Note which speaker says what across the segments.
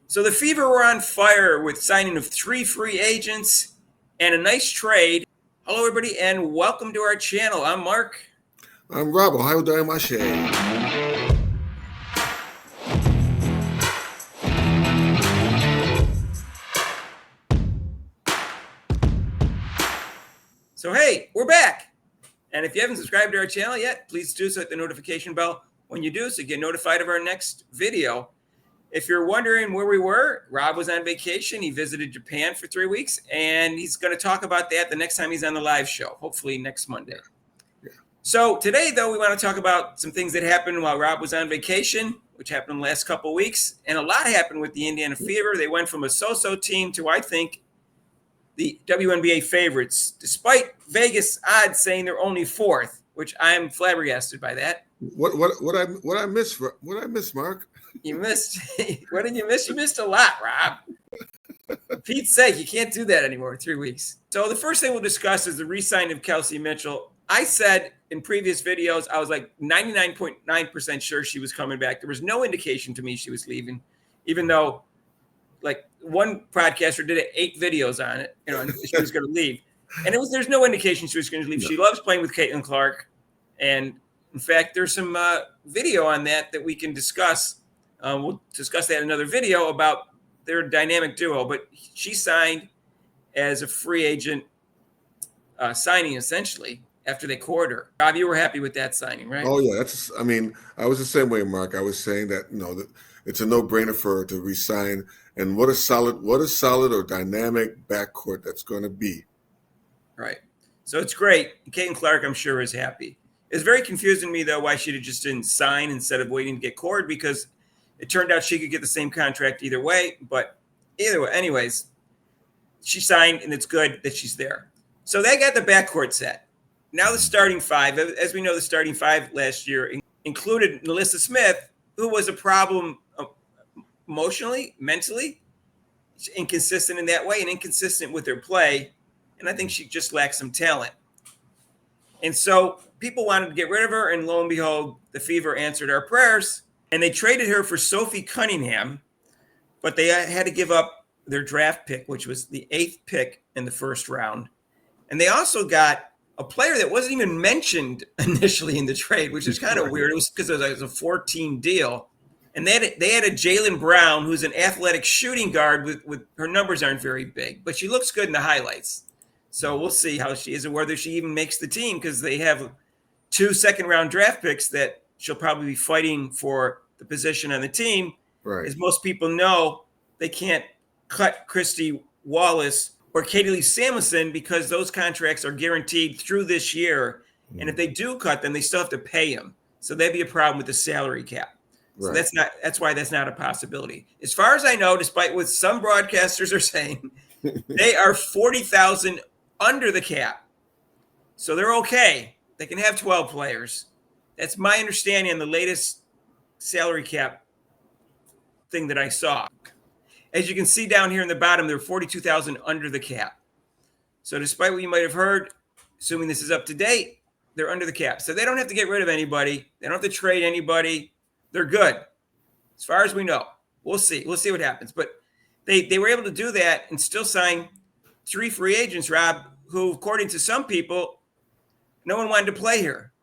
Speaker 1: So the Fever were on fire with signing of 3 free agents and a nice trade. Hello, everybody, and welcome to our channel. I'm Mark.
Speaker 2: I'm Rob. How do my shade?
Speaker 1: So, hey, we're back. And if you haven't subscribed to our channel yet, please do so. Hit the notification bell when you do so you get notified of our next video. If you're wondering where we were, Rob was on vacation. He visited Japan for 3 weeks, and he's going to talk about that the next time he's on the live show, hopefully next Monday.
Speaker 2: Yeah.
Speaker 1: So today, though, we want to talk about some things that happened while Rob was on vacation, which happened in the last couple of weeks. And a lot happened with the Indiana Fever. They went from a so-so team to, I think, the WNBA favorites, despite Vegas odds saying they're only fourth, which I'm flabbergasted by that.
Speaker 2: What I miss, Mark?
Speaker 1: You missed. What did you miss? You missed a lot, Rob. For Pete's sake, you can't do that anymore in 3 weeks. So the first thing we'll discuss is the re-signing of Kelsey Mitchell. I said in previous videos, I was like 99.9% sure she was coming back. There was no indication to me she was leaving, even though like one podcaster did 8 videos on it, and she was going to leave. And there's no indication she was going to leave. No. She loves playing with Caitlin Clark. And in fact, there's some video on that we can discuss. We'll discuss that in another video about their dynamic duo. But she signed as a free agent signing, essentially, after they courted her. Rob, you were happy with that signing, right?
Speaker 2: Oh, yeah. I was the same way, Mark. I was saying that, that it's a no-brainer for her to resign. And what a solid or dynamic backcourt that's going to be.
Speaker 1: Right. So it's great. Caitlin Clark, I'm sure, is happy. It's very confusing to me, though, why she just didn't sign instead of waiting to get courted, because it turned out she could get the same contract either way. But either way, anyways, she signed, and it's good that she's there. So they got the backcourt set. Now the starting five, as we know, the starting five last year included Melissa Smith, who was a problem emotionally, mentally, inconsistent in that way and inconsistent with her play. And I think she just lacks some talent. And so people wanted to get rid of her, and lo and behold, the Fever answered our prayers, and they traded her for Sophie Cunningham, but they had to give up their draft pick, which was the 8th pick in the first round. And they also got a player that wasn't even mentioned initially in the trade, which is kind of weird. It was because it was a 14 deal. And they had a Jaylen Brown, who's an athletic shooting guard with her numbers aren't very big, but she looks good in the highlights. So we'll see how she is and whether she even makes the team, because they have 2 second-round draft picks that she'll probably be fighting for the position on the team.
Speaker 2: Right.
Speaker 1: As most people know, they can't cut Christy Wallace or Katie Lee Samuelson because those contracts are guaranteed through this year. Mm. And if they do cut them, they still have to pay them. So that'd be a problem with the salary cap. So
Speaker 2: right.
Speaker 1: That's why that's not a possibility. As far as I know, despite what some broadcasters are saying, they are $40,000 under the cap. So they're okay. They can have 12 players. That's my understanding on the latest salary cap thing that I saw. As you can see down here in the bottom, they're $42,000 under the cap. So despite what you might have heard, assuming this is up to date, they're under the cap. So they don't have to get rid of anybody. They don't have to trade anybody. They're good. As far as we know. We'll see. We'll see what happens. But they were able to do that and still sign 3 free agents, Rob, who, according to some people, no one wanted to play here.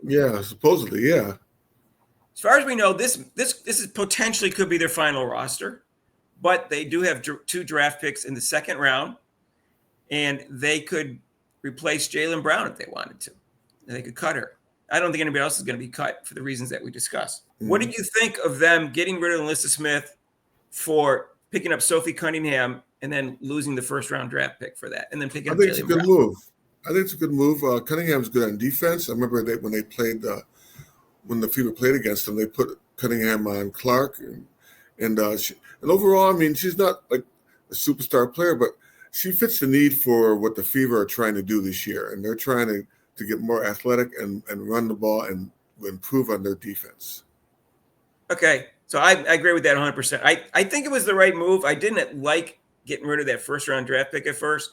Speaker 2: Yeah, supposedly, yeah.
Speaker 1: As far as we know, this is potentially could be their final roster, but they do have 2 draft picks in the second round, and they could replace Jaylen Brown if they wanted to. And they could cut her. I don't think anybody else is going to be cut for the reasons that we discussed. Mm-hmm. What did you think of them getting rid of Melissa Smith for picking up Sophie Cunningham and then losing the first-round draft pick for that, and then picking up Jaylen Brown?
Speaker 2: I think it's a good move. Cunningham's good on defense. I remember when they played when the Fever played against them, they put Cunningham on Clark, and overall, I mean, she's not like a superstar player, but she fits the need for what the Fever are trying to do this year, and they're trying to get more athletic and run the ball and improve on their defense.
Speaker 1: Okay, so I agree with that 100%. I think it was the right move. I didn't like getting rid of that first-round draft pick at first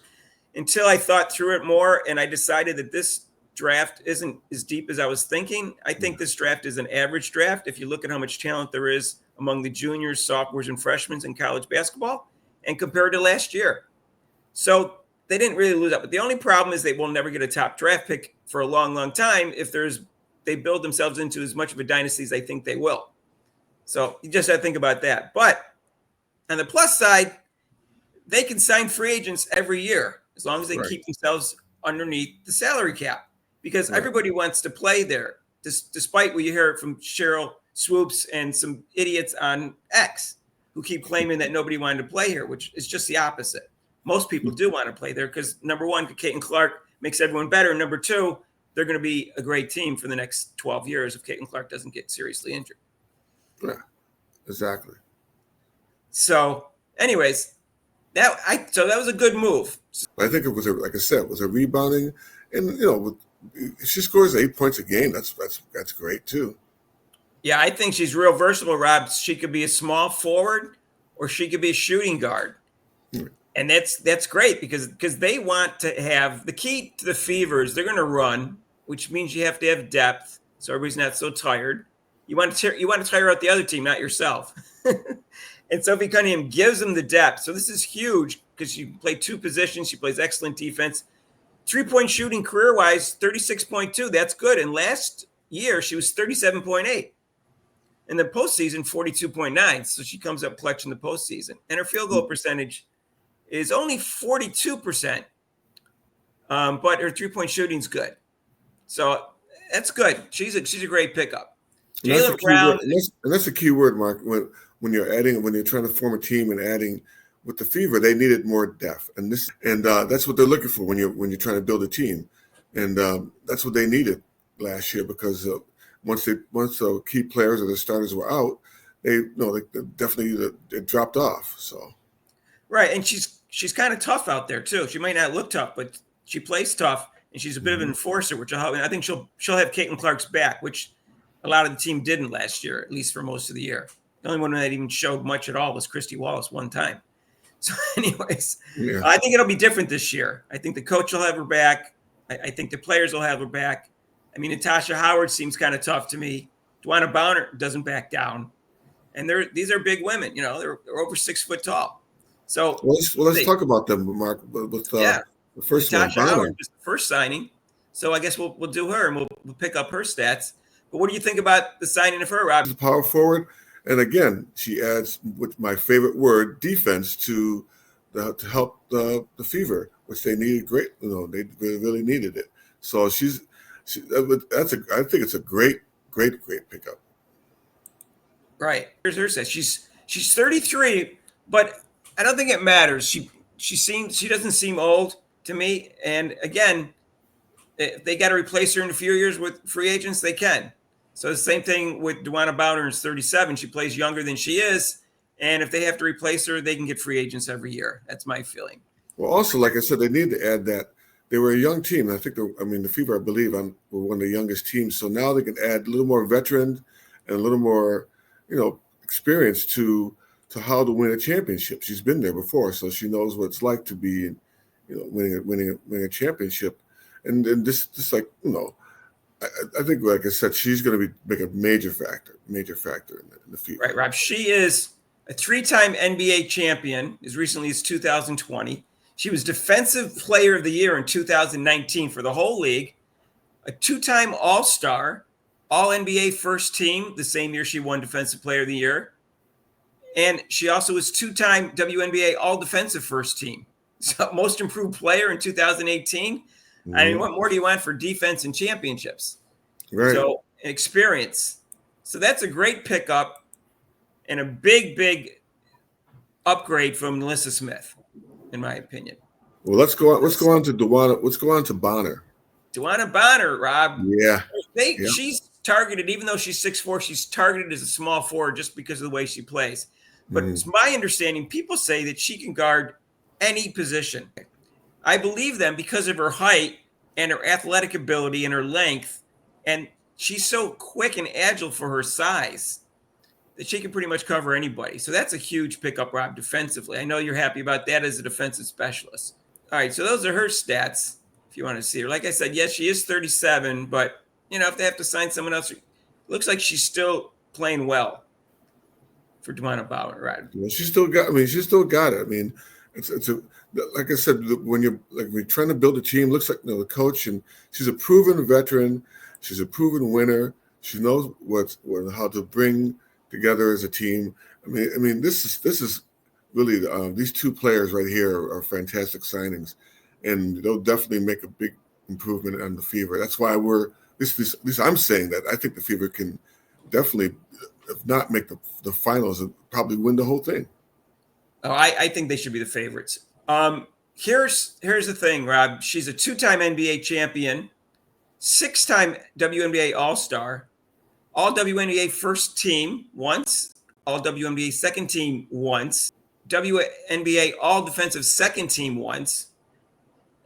Speaker 1: until I thought through it more, and I decided that this draft isn't as deep as I was thinking. I think this draft is an average draft. If you look at how much talent there is among the juniors, sophomores, and freshmen in college basketball, and compared to last year. So they didn't really lose out. But the only problem is they will never get a top draft pick for a long, long time if they build themselves into as much of a dynasty as I think they will. So you just have to think about that. But on the plus side, they can sign free agents every year as long as they keep themselves underneath the salary cap, because everybody wants to play there, despite what you hear from Cheryl Swoops and some idiots on X who keep claiming that nobody wanted to play here, which is just the opposite. Most people do want to play there because, number one, Caitlin Clark makes everyone better. And number two, they're going to be a great team for the next 12 years if Caitlin Clark doesn't get seriously injured.
Speaker 2: Yeah, exactly.
Speaker 1: So, anyways, that was a good move.
Speaker 2: I think it was, like I said, it was a rebounding. And, if she scores 8 points a game, that's great, too.
Speaker 1: Yeah, I think she's real versatile, Rob. She could be a small forward or she could be a shooting guard. And that's great because they want to have the key to the Fevers. They're going to run, which means you have to have depth, so everybody's not so tired. You want to tire out the other team, not yourself. And Sophie Cunningham gives them the depth. So this is huge because she played two positions. She plays excellent defense. 3-point shooting career-wise, 36.2. That's good. And last year she was 37.8. In the postseason, 42.9. So she comes up clutch in the postseason. And her field goal percentage is only 42%, but her 3-point shooting's good. So that's good. She's a great pickup. Jayla Brown.
Speaker 2: And that's a key word, Mark, when you're trying to form a team and adding with the Fever, they needed more depth. And that's what they're looking for when you're trying to build a team. And that's what they needed last year because once the key players or the starters were out, they definitely dropped off. So.
Speaker 1: Right, and she's kind of tough out there too. She might not look tough, but she plays tough, and she's a bit of an enforcer, which will help. And I think she'll have Caitlin Clark's back, which a lot of the team didn't last year, at least for most of the year. The only one that even showed much at all was Christy Wallace one time. So, anyways, I think it'll be different this year. I think the coach will have her back. I think the players will have her back. I mean, Natasha Howard seems kind of tough to me. DeWanna Bowner doesn't back down, and these are big women. They're over 6 foot tall. So
Speaker 2: let's talk about them, Mark. With the first
Speaker 1: Natasha
Speaker 2: one,
Speaker 1: Howard was the first signing, so I guess we'll do her and we'll pick up her stats. But what do you think about the signing of her, Rob?
Speaker 2: She's a power forward, and again, she adds with my favorite word, defense, to help the Fever, which they needed great. They really needed it. So I think it's a great pickup. Right.
Speaker 1: Here's her stats. She's 33, but I don't think it matters. She doesn't seem old to me. And again, if they got to replace her in a few years with free agents, they can. So the same thing with DeWanna Bowner, is 37. She plays younger than she is. And if they have to replace her, they can get free agents every year. That's my feeling.
Speaker 2: Well, also, like I said, they need to add that. They were a young team. I think, the Fever, I believe, were one of the youngest teams. So now they can add a little more veteran and a little more, experience to how to win a championship. She's been there before, so she knows what it's like to be, winning a championship. And this I think, like I said, she's going to make a major factor in the Fever.
Speaker 1: Right, Rob. She is a 3-time NBA champion as recently as 2020. She was Defensive Player of the Year in 2019 for the whole league, a 2-time All-Star, All-NBA First Team the same year she won Defensive Player of the Year. And she also was 2-time WNBA All-Defensive First Team. So Most Improved Player in 2018. Mm-hmm. I mean, what more do you want for defense and championships?
Speaker 2: Right.
Speaker 1: So experience. So that's a great pickup and a big upgrade from Melissa Smith, in my opinion.
Speaker 2: Well, let's go on to DeWanna. Let's go on to Bonner.
Speaker 1: DeWanna Bonner, Rob.
Speaker 2: Yeah.
Speaker 1: She's targeted, even though she's 6'4", she's targeted as a small forward just because of the way she plays. But it's my understanding, people say that she can guard any position. I believe them because of her height and her athletic ability and her length. And she's so quick and agile for her size that she can pretty much cover anybody. So that's a huge pickup, Rob, defensively. I know you're happy about that as a defensive specialist. All right, so those are her stats, if you want to see her. Like I said, yes, she is 37, but, if they have to sign someone else, it looks like she's still playing well. for DeWanna Bauer, right?
Speaker 2: Well, she still got. I mean, she still got it. I mean, it's a like I said, when we're trying to build a team, looks like the coach, and she's a proven veteran. She's a proven winner. She knows how to bring together as a team. I mean, this is really these two players right here are fantastic signings, and they'll definitely make a big improvement on the Fever. That's why at least I'm saying that I think the Fever can definitely, if not make the finals, and probably win the whole thing.
Speaker 1: Oh, I think they should be the favorites. Here's the thing, Rob. She's a 2-time NBA champion, 6-time WNBA All-Star, All WNBA first team once, All WNBA second team once, WNBA All Defensive second team once,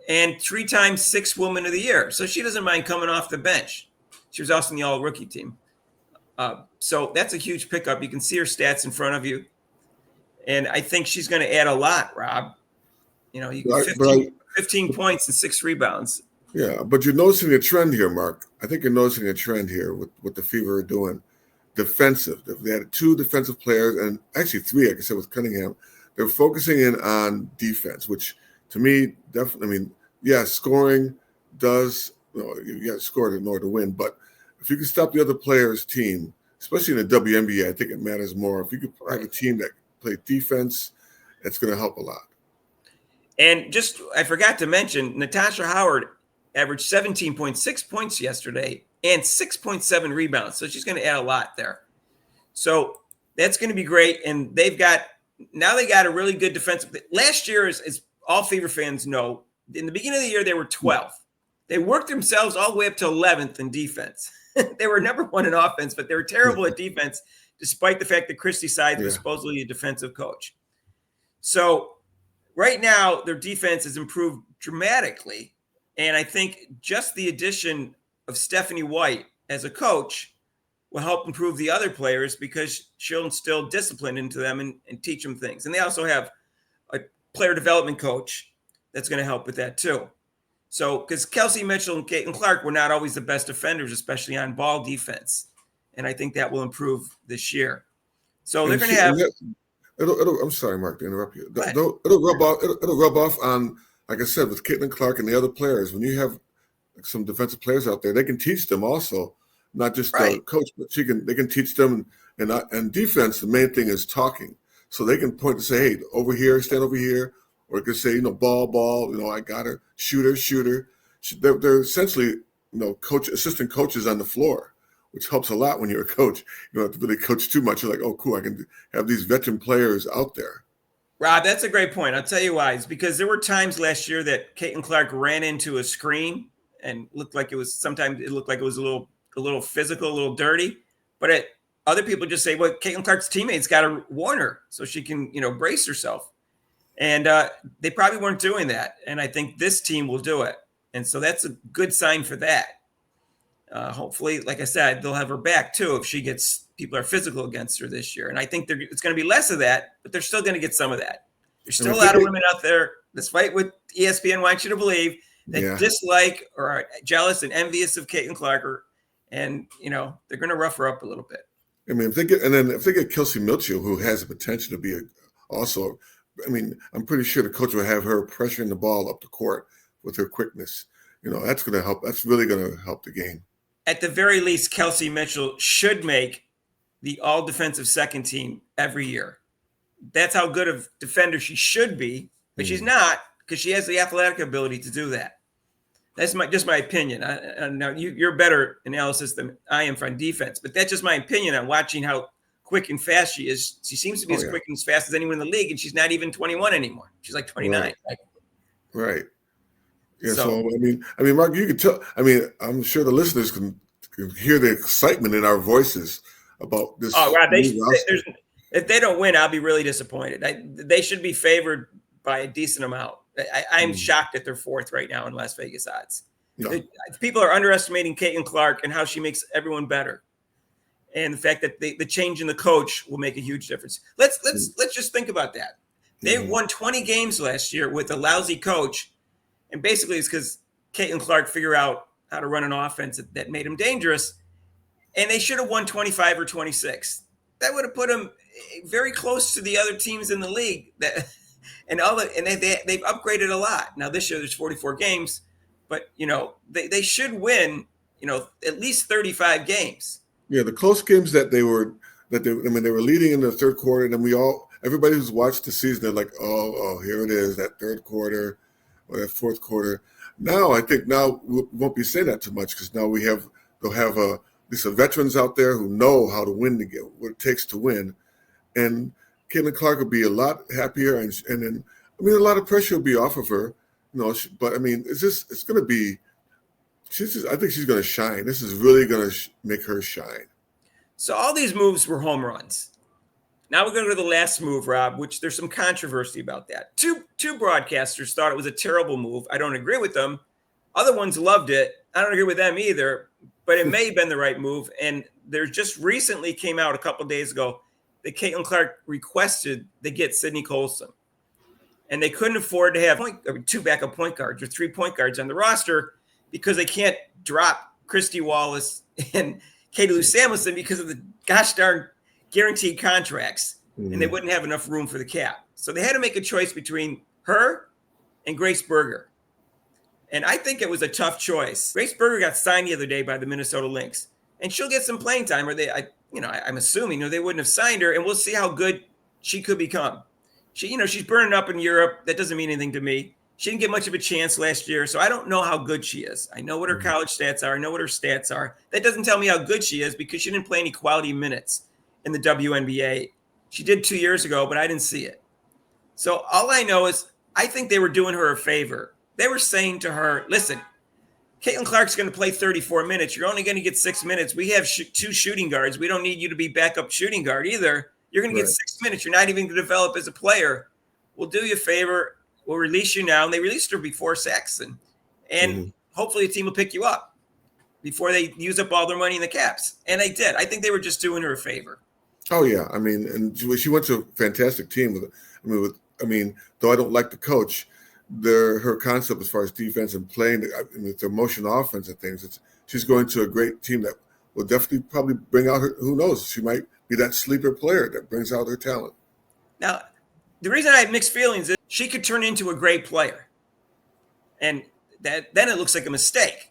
Speaker 1: and 3-time Sixth Woman of the Year. So she doesn't mind coming off the bench. She was also in the All Rookie team. So that's a huge pickup. You can see her stats in front of you. And I think she's going to add a lot, Rob. You know, 15 points and 6 rebounds.
Speaker 2: Yeah, but you're noticing a trend here, Mark. I think you're noticing a trend here with what the Fever are doing. Defensive. They had 2 defensive players, and actually 3, like I said, with Cunningham. They're focusing in on defense, which to me, definitely, I mean, yeah, scoring does, you got to score in order to win, but if you can stop the other player's team, especially in the WNBA, I think it matters more. If you could have a team that plays defense, it's going to help a lot.
Speaker 1: And I forgot to mention, Natasha Howard averaged 17.6 points yesterday and 6.7 rebounds. So she's going to add a lot there. So that's going to be great. And they got a really good defensive. Last year, as all Fever fans know, in the beginning of the year, they were 12th. They worked themselves all the way up to 11th in defense. They were number 1 in offense, but they were terrible at defense, despite the fact that Christy Sides was supposedly a defensive coach. So right now, their defense has improved dramatically. And I think just the addition of Stephanie White as a coach will help improve the other players because she'll instill discipline into them and teach them things. And they also have a player development coach that's going to help with that too. So, because Kelsey Mitchell and Caitlin Clark were not always the best defenders, especially on ball defense. And I think that will improve this year. So they're going to have...
Speaker 2: I'm sorry, Mark, to interrupt you. It'll rub off on, like I said, with Caitlin Clark and the other players. When you have some defensive players out there, they can teach them also, not just the coach, but they can teach them. And defense, the main thing is talking. So they can point to say, hey, over here, stand over here. Or they can say, ball, I got her, shooter. They're essentially, assistant coaches on the floor, which helps a lot when you're a coach. You don't have to really coach too much. You're like, oh, cool, I can have these veteran players out there.
Speaker 1: Rob, that's a great point. I'll tell you why. It's because there were times last year that Caitlin Clark ran into a screen and sometimes it looked like it was a little physical, a little dirty. But other people just say, well, Caitlin Clark's teammates got to warn her so she can, brace herself. And they probably weren't doing that. And I think this team will do it. And so that's a good sign for that. Hopefully, like I said, they'll have her back too if people are physical against her this year. And I think it's going to be less of that, but they're still going to get some of that. There's still a lot of women out there, despite what ESPN wants you to believe, that dislike or are jealous and envious of Caitlin Clark, and they're going to rough her up a little bit.
Speaker 2: I mean, if they get Kelsey Mitchell, who has the potential to be also. I mean, I'm pretty sure the coach will have her pressuring the ball up the court with her quickness. That's going to help. That's really going to help the game.
Speaker 1: At the very least, Kelsey Mitchell should make the all-defensive second team every year. That's how good of defender she should be, but she's not because she has the athletic ability to do that. That's just my opinion. Now, you're better analysis than I am from defense, but that's just my opinion on watching how quick and fast she is. She seems to be as quick and as fast as anyone in the league, and she's not even 21 anymore. She's like 29.
Speaker 2: Right. Yeah. So I mean, Mark, you can tell. I mean, I'm sure the listeners can hear the excitement in our voices about this.
Speaker 1: Oh, wow. If they don't win, I'll be really disappointed. They should be favored by a decent amount. I'm shocked that they're 4th right now in Las Vegas odds. No. People are underestimating Caitlin Clark and how she makes everyone better. And the fact that the change in the coach will make a huge difference. Let's just think about that. They won 20 games last year with a lousy coach, and basically it's because Caitlin Clark figured out how to run an offense that made him dangerous. And they should have won 25 or 26. That would have put them very close to the other teams in the league. That and they've upgraded a lot. Now this year there's 44 games, but they should win at least 35 games.
Speaker 2: Yeah, the close games that they were leading in the third quarter, and then everybody who's watched the season, they're like, oh, here it is, that third quarter or that fourth quarter. Now I think we won't be saying that too much because now they'll have these veterans out there who know how to win the game, what it takes to win, and Caitlin Clark will be a lot happier, and then a lot of pressure will be off of her, but it's going to be. I think she's going to shine. This is really going to make her shine.
Speaker 1: So all these moves were home runs. Now we're going to go to the last move, Rob, which there's some controversy about that. Two broadcasters thought it was a terrible move. I don't agree with them. Other ones loved it. I don't agree with them either, but it may have been the right move. And there just recently came out a couple of days ago that Caitlin Clark requested they get Sydney Colson. And they couldn't afford to have two backup point guards or 3 point guards on the roster because they can't drop Christy Wallace and Katie Lou Samuelson because of the gosh darn guaranteed contracts. Mm-hmm. And they wouldn't have enough room for the cap. So they had to make a choice between her and Grace Berger. And I think it was a tough choice. Grace Berger got signed the other day by the Minnesota Lynx. And she'll get some playing time, or I'm assuming they wouldn't have signed her, and we'll see how good she could become. She's burning up in Europe. That doesn't mean anything to me. She didn't get much of a chance last year, so I don't know how good she is. I know what her college stats are. I know what her stats are. That doesn't tell me how good she is because she didn't play any quality minutes in the WNBA. She did 2 years ago, but I didn't see it. So all I know is I think they were doing her a favor. They were saying to her, listen, Caitlin Clark's going to play 34 minutes. You're only going to get 6 minutes. We have 2 shooting guards. We don't need you to be backup shooting guard either. You're going to get 6 minutes. You're not even going to develop as a player. We'll do you a favor. We'll release you now. And they released her before Saxon. And hopefully the team will pick you up before they use up all their money in the caps. And they did. I think they were just doing her a favor.
Speaker 2: Oh, yeah. And she went to a fantastic team. Though I don't like the coach, her concept as far as defense and playing, the motion offense and things, she's going to a great team that will definitely probably bring out her. Who knows? She might be that sleeper player that brings out her talent.
Speaker 1: Now, the reason I have mixed feelings is she could turn into a great player. And then it looks like a mistake.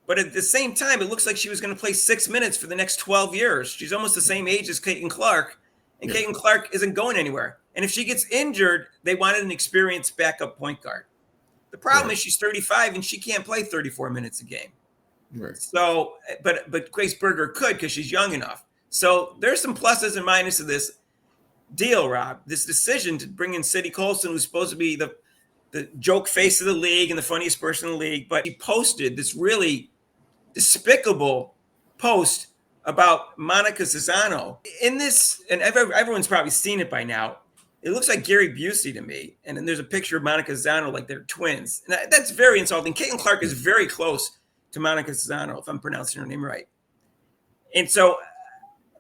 Speaker 1: But at the same time, it looks like she was going to play 6 minutes for the next 12 years. She's almost the same age as Caitlin Clark. And Caitlin Clark isn't going anywhere. And if she gets injured, they wanted an experienced backup point guard. The problem is she's 35 and she can't play 34 minutes a game.
Speaker 2: Right.
Speaker 1: So, but Grace Berger could because she's young enough. So there's some pluses and minuses of this deal, Rob. This decision to bring in Sydney Colson, who's supposed to be the joke face of the league and the funniest person in the league, but he posted this really despicable post about Monica Cesano. In this, and everyone's probably seen it by now, it looks like Gary Busey to me. And then there's a picture of Monica Cesano like they're twins. And that's very insulting. Caitlin Clark is very close to Monica Cesano, if I'm pronouncing her name right. And so,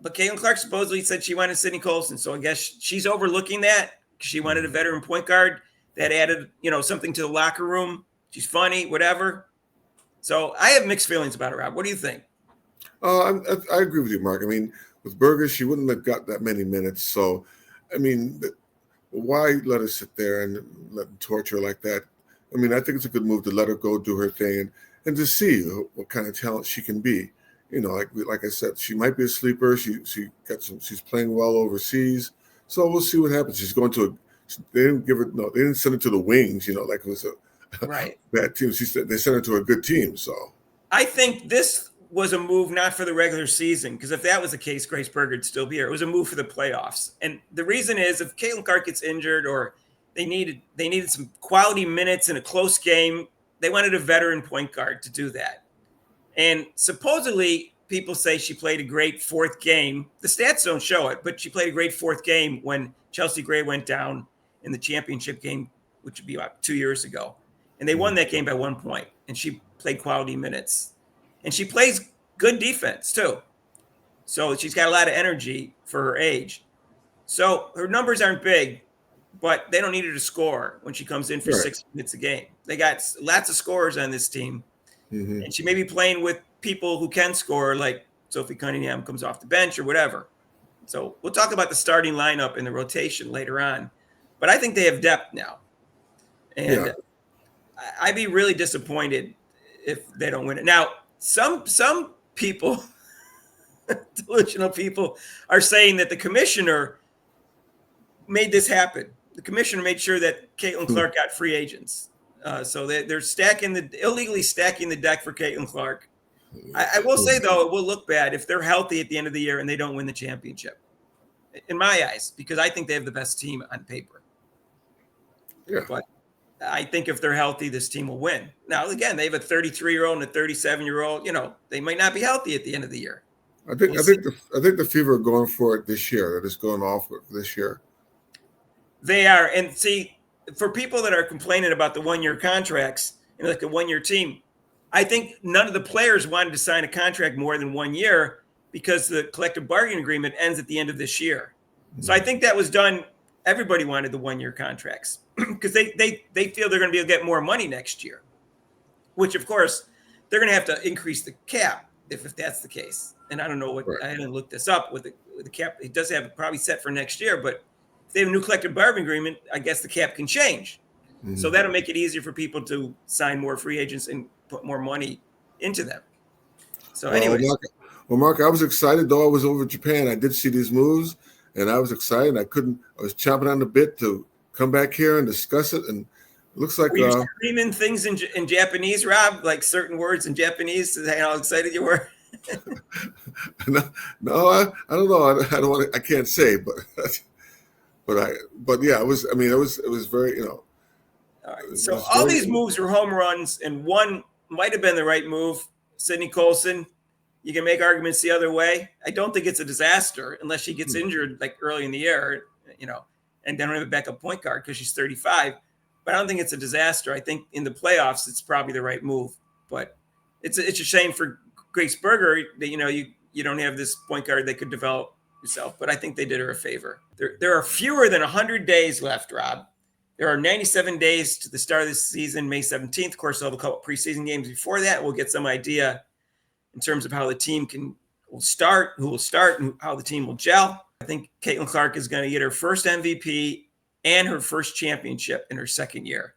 Speaker 1: but Caitlin Clark supposedly said she wanted Sydney Colson. So I guess she's overlooking that because she wanted a veteran point guard that added, something to the locker room. She's funny, whatever. So I have mixed feelings about her, Rob. What do you think?
Speaker 2: I agree with you, Mark. With Berger, she wouldn't have got that many minutes. So, why let her sit there and let them torture her like that? I think it's a good move to let her go do her thing and to see what kind of talent she can be. Like I said, she might be a sleeper. She's playing well overseas. So we'll see what happens. She's going to they didn't send her to the wings, like it was a bad team. They sent her to a good team. So
Speaker 1: I think this was a move not for the regular season, because if that was the case, Grace Berger would still be here. It was a move for the playoffs. And the reason is if Caitlin Clark gets injured or they needed some quality minutes in a close game, they wanted a veteran point guard to do that. And supposedly people say she played a great fourth game. The stats don't show it, but she played a great fourth game when Chelsea Gray went down in the championship game, which would be about 2 years ago. And they won that game by 1 point. And she played quality minutes. And she plays good defense, too. So she's got a lot of energy for her age. So her numbers aren't big, but they don't need her to score when she comes in for 6 minutes a game. They got lots of scorers on this team. Mm-hmm. And she may be playing with people who can score, like Sophie Cunningham comes off the bench or whatever. So we'll talk about the starting lineup and the rotation later on. But I think they have depth now. And I'd be really disappointed if they don't win it. Now, some people, delusional people, are saying that the commissioner made this happen. The commissioner made sure that Caitlin Clark got free agents. So they're illegally stacking the deck for Caitlin Clark. I will say, though, it will look bad if they're healthy at the end of the year and they don't win the championship, in my eyes, because I think they have the best team on paper.
Speaker 2: Yeah.
Speaker 1: But I think if they're healthy, this team will win. Now, again, they have a 33-year-old and a 37-year-old. They might not be healthy at the end of the year.
Speaker 2: I think the Fever are going for it this year. They're just going off with this year.
Speaker 1: They are. And see, for people that are complaining about the one-year contracts and like a one-year team, I think none of the players wanted to sign a contract more than 1 year because the collective bargaining agreement ends at the end of this year. So I think that was done. Everybody wanted the one-year contracts because they feel they're going to be able to get more money next year, which, of course, they're going to have to increase the cap if that's the case. And I don't know what I didn't look this up with the cap. It does have it probably set for next year, but if they have a new collective bargaining agreement, I guess the cap can change. Mm-hmm. So that'll make it easier for people to sign more free agents and put more money into them. So anyway.
Speaker 2: Mark, I was excited, though I was over Japan. I did see these moves, and I was excited. I was chomping on the bit to come back here and discuss it. And it looks like
Speaker 1: were you screaming things in Japanese, Rob, like certain words in Japanese to say how excited you were?
Speaker 2: No, I don't know. I don't want to, I can't say, but yeah, it was. I mean, it was very,
Speaker 1: All right. So all these moves were home runs, and one might have been the right move. Sydney Colson. You can make arguments the other way. I don't think it's a disaster unless she gets injured like early in the year, and then we have a backup point guard because she's 35. But I don't think it's a disaster. I think in the playoffs, it's probably the right move. But it's a shame for Grace Berger that, you don't have this point guard that could develop yourself. But I think they did her a favor. There are fewer than 100 days left, Rob. There are 97 days to the start of this season, May 17th. Of course, they'll have a couple preseason games before that. We'll get some idea in terms of how the team will start, who will start, and how the team will gel. I think Caitlin Clark is going to get her first MVP and her first championship in her second year.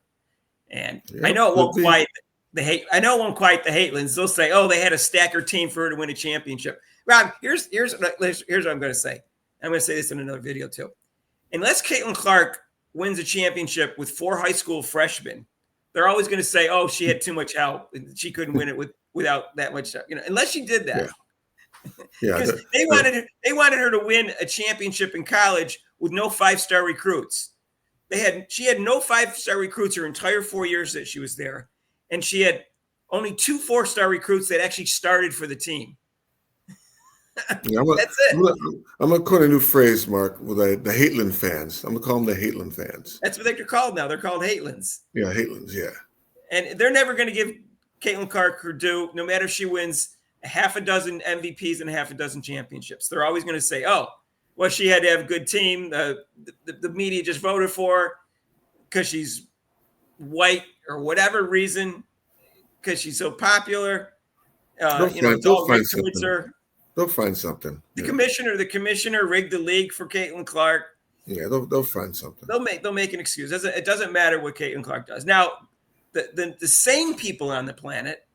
Speaker 1: And I know it won't quite the hate. I know it won't quite the Hatelins. They'll say, "Oh, they had to stack her team for her to win a championship." Rob, here's what I'm going to say. I'm going to say this in another video too. Unless Caitlin Clark wins a championship with 4 high school freshmen, they're always going to say, "Oh, she had too much help. She couldn't win it without that much stuff." Unless she did that. Because they wanted her to win a championship in college with no 5-star recruits. She had no 5-star recruits her entire 4 years that she was there, and she had only 2 4-star recruits that actually started for the team. That's it.
Speaker 2: I'm gonna coin a new phrase, Mark, with the Hatelin fans. I'm gonna call them the Hatelin fans.
Speaker 1: That's what they're called now. They're called Hatelins.
Speaker 2: Yeah, Hatelins. Yeah.
Speaker 1: And they're never going to give Caitlin Clark her due, no matter if she wins a half a dozen MVPs and a half a dozen championships. They're always going to say, "Oh, well, she had to have a good team. The media just voted for her because she's white or whatever reason, because she's so popular."
Speaker 2: They'll find something. They'll find something.
Speaker 1: The commissioner rigged the league for Caitlin Clark.
Speaker 2: Yeah, they'll find something.
Speaker 1: They'll make an excuse. It doesn't matter what Caitlin Clark does. Now, the sane people on the planet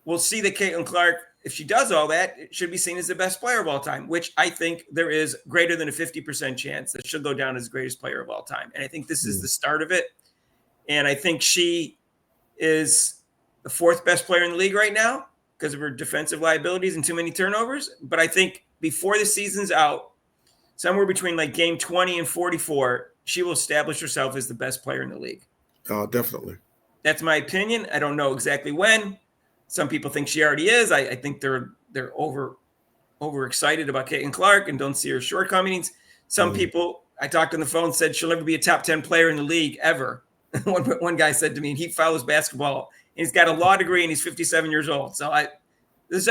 Speaker 1: will see that Caitlin Clark, if she does all that, it should be seen as the best player of all time, which I think there is greater than a 50% chance that she'll go down as the greatest player of all time. And I think this is the start of it. And I think she is the 4th best player in the league right now because of her defensive liabilities and too many turnovers. But I think before the season's out, somewhere between like game 20 and 44, she will establish herself as the best player in the league.
Speaker 2: Definitely.
Speaker 1: That's my opinion. I don't know exactly when. Some people think she already is. I think they're overexcited about Caitlin Clark and don't see her shortcomings. Some people I talked on the phone said she'll never be a top 10 player in the league ever. One guy said to me, and he follows basketball, and he's got a law degree and he's 57 years old. So there's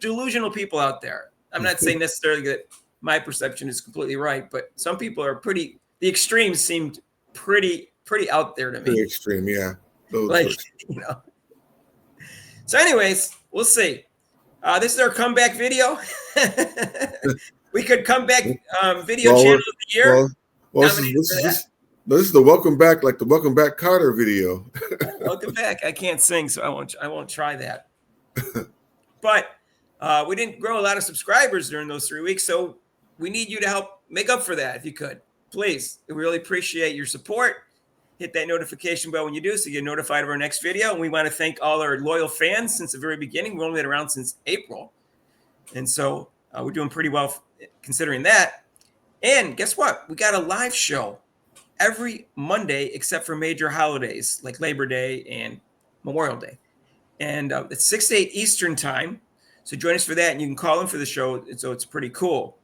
Speaker 1: delusional people out there. I'm not saying necessarily that my perception is completely right, but some people are the extremes seemed pretty out there to me.
Speaker 2: Pretty extreme, yeah. So
Speaker 1: anyways, we'll see. This is our comeback video. We could come back video channel of the year.
Speaker 2: Well,
Speaker 1: Nominated for that.
Speaker 2: this is the welcome back, like the welcome back Carter video.
Speaker 1: Welcome back. I can't sing, so I won't try that. But we didn't grow a lot of subscribers during those 3 weeks, so we need you to help make up for that if you could. Please, we really appreciate your support. Hit that notification bell when you do so you get notified of our next video. And we want to thank all our loyal fans since the very beginning. We've only been around since April. And so we're doing pretty well considering that. And guess what? We got a live show every Monday except for major holidays like Labor Day and Memorial Day. And it's 6 to 8 Eastern time. So join us for that. And you can call in for the show. So it's pretty cool.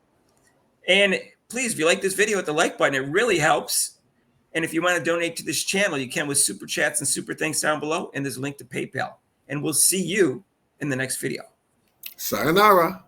Speaker 1: And please, if you like this video, hit the like button. It really helps. And if you want to donate to this channel, you can with super chats and super thanks down below. And there's a link to PayPal. And we'll see you in the next video.
Speaker 2: Sayonara.